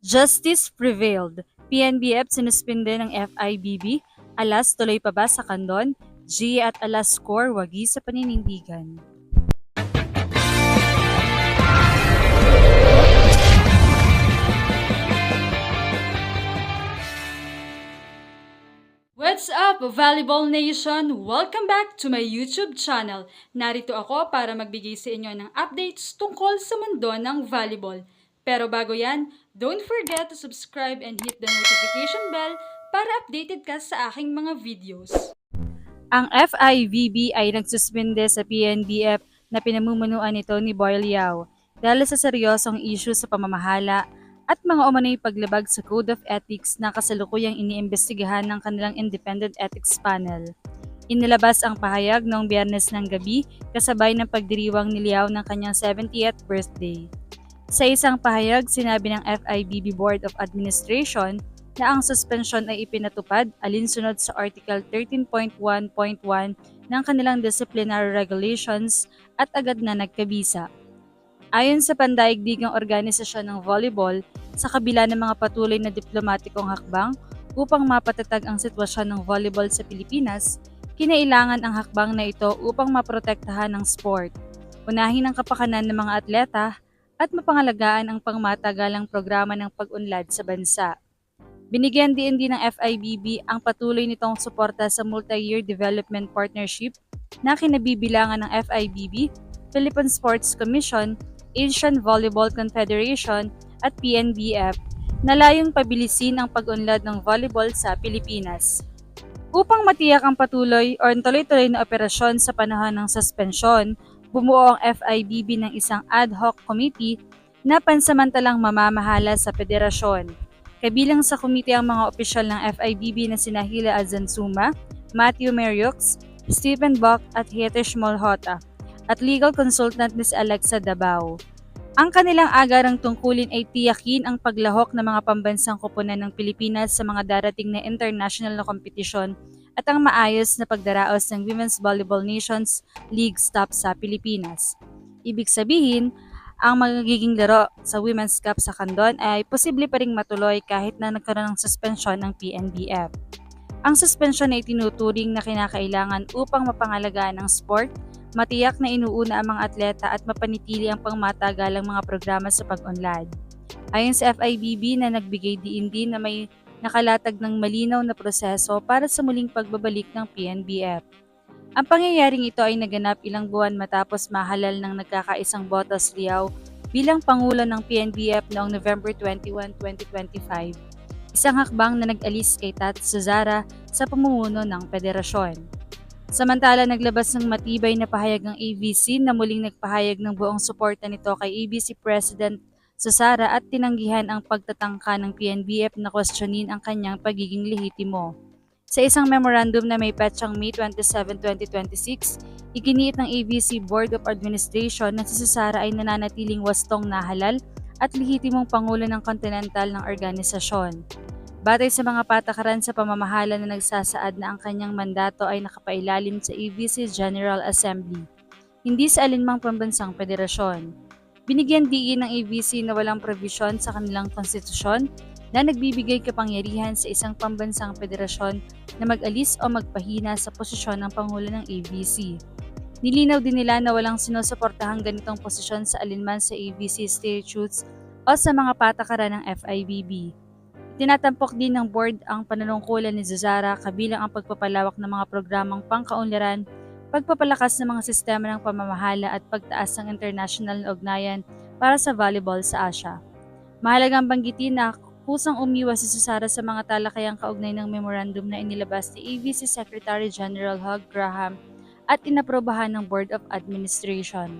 Justice prevailed. PNBF sinuspinde ng FIBB. Alas tuloy pa ba sa kandon? G at alas score wagi sa paninindigan. What's up, Volleyball Nation? Welcome back to my YouTube channel. Narito ako para magbigay sa inyo ng updates tungkol sa mundo ng volleyball. Pero bago yan, don't forget to subscribe and hit the notification bell para updated ka sa aking mga videos. Ang FIVB ay nagsuspinde sa PNBF na pinamumunuan nito ni Boyle Yao dahil sa seryosong issue sa pamamahala at mga umano'y paglabag sa Code of Ethics na kasalukuyang iniimbestigahan ng kanilang Independent Ethics Panel. Inilabas ang pahayag noong Biyernes ng gabi kasabay ng pagdiriwang ni Liao ng kanyang 70th birthday. Sa isang pahayag, sinabi ng FIBB Board of Administration na ang suspensyon ay ipinatupad alinsunod sa Article 13.1.1 ng kanilang disciplinary regulations at agad na nagkabisa. Ayon sa pandaigdigang organisasyon ng volleyball, sa kabila ng mga patuloy na diplomatikong hakbang upang mapatatag ang sitwasyon ng volleyball sa Pilipinas, kinailangan ang hakbang na ito upang maprotektahan ang sport, unahin ang kapakanan ng mga atleta at mapangalagaan ang pangmatagalang programa ng pag-unlad sa bansa. Binigyan din ng FIBB ang patuloy nitong suporta sa Multi-Year Development Partnership na kinabibilangan ng FIBB, Philippine Sports Commission, Asian Volleyball Confederation at PNBF na layong pabilisin ang pag-unlad ng volleyball sa Pilipinas. Upang matiyak ang patuloy o tuloy-tuloy na operasyon sa panahon ng suspensyon, bumuo ang FIBB ng isang ad hoc committee na pansamantalang mamamahala sa federasyon. Kabilang sa komite ang mga opisyal ng FIBB na sina Hila Azansuma, Matthew Merriux, Stephen Buck at Hitesh Molhota, at legal consultant ni si Alexa Dabao. Ang kanilang agarang tungkulin ay tiyakin ang paglahok ng mga pambansang koponan ng Pilipinas sa mga darating na international na kompetisyon at ang maayos na pagdaraos ng Women's Volleyball Nations League stop sa Pilipinas. Ibig sabihin, ang magiging laro sa Women's Cup sa Kandon ay posible pa ring matuloy kahit na nagkaroon ng suspensyon ng PNBF. Ang suspensyon ay tinuturing na kinakailangan upang mapangalagaan ang sport, matiyak na inuuna ang mga atleta at mapanitili ang pangmatagalang mga programa sa pag-unlad. Ayon sa FIBB na nagbigay diin din na may nakalatag ng malinaw na proseso para sa muling pagbabalik ng PNBF. Ang pangyayaring ito ay naganap ilang buwan matapos mahalal ng nagkakaisang botos Liao bilang Pangulo ng PNBF noong November 21, 2025. Isang hakbang na nag-alis kay Tat Suzara sa pamumuno ng federasyon. Samantala, naglabas ng matibay na pahayag ng AVC na muling nagpahayag ng buong suporta nito kay AVC President Suzara at tinanggihan ang pagtatangka ng PNBF na kwestiyonin ang kanyang pagiging lehitimo. Sa isang memorandum na may petsang May 27, 2026, iginiit ng AVC Board of Administration na si Suzara ay nananatiling wastong nahalal at lehitimong pangulo ng kontinental ng organisasyon. Batay sa mga patakaran sa pamamahala na nagsasaad na ang kanyang mandato ay nakapailalim sa AVC General Assembly, hindi sa alinmang pambansang federasyon. Binigyan diin ng AVC na walang provisyon sa kanilang konstitusyon na nagbibigay kapangyarihan sa isang pambansang federasyon na mag-alis o magpahina sa posisyon ng Pangulo ng AVC. Nilinaw din nila na walang sinusuportahang ganitong posisyon sa alinman sa AVC statutes o sa mga patakaran ng FIBB. Tinatampok din ng board ang panunungkulan ni Suzara kabilang ang pagpapalawak ng mga programang pangkaunlaran, pagpapalakas ng mga sistema ng pamamahala at pagtaas ng international na ugnayan para sa volleyball sa Asia. Mahalagang banggitin na kusang umiwas si Suzara sa mga talakayang kaugnay ng memorandum na inilabas ni AVC Secretary General Hugh Graham at inaprobahan ng Board of Administration.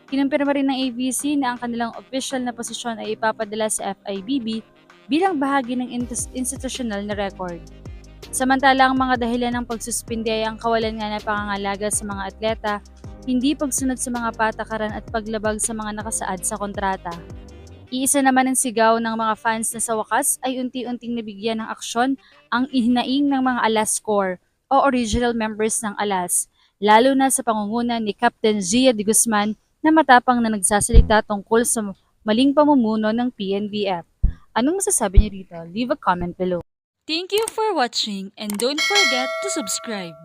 Kinumpirma rin ng AVC na ang kanilang official na posisyon ay ipapadala sa FIBB bilang bahagi ng institutional na record. Samantala, ang mga dahilan ng pagsuspinde ay ang kawalan nga ng pangangalaga sa mga atleta, hindi pagsunod sa mga patakaran at paglabag sa mga nakasaad sa kontrata. Iisa naman ang sigaw ng mga fans na sa wakas ay unti-unting nabigyan ng aksyon ang ihinaing ng mga Alas Corps o original members ng Alas, lalo na sa pangunguna ni Captain Gia de Guzman na matapang na nagsasalita tungkol sa maling pamumuno ng PNBF. Anong masasabi niyo dito? Leave a comment below. Thank you for watching and don't forget to subscribe.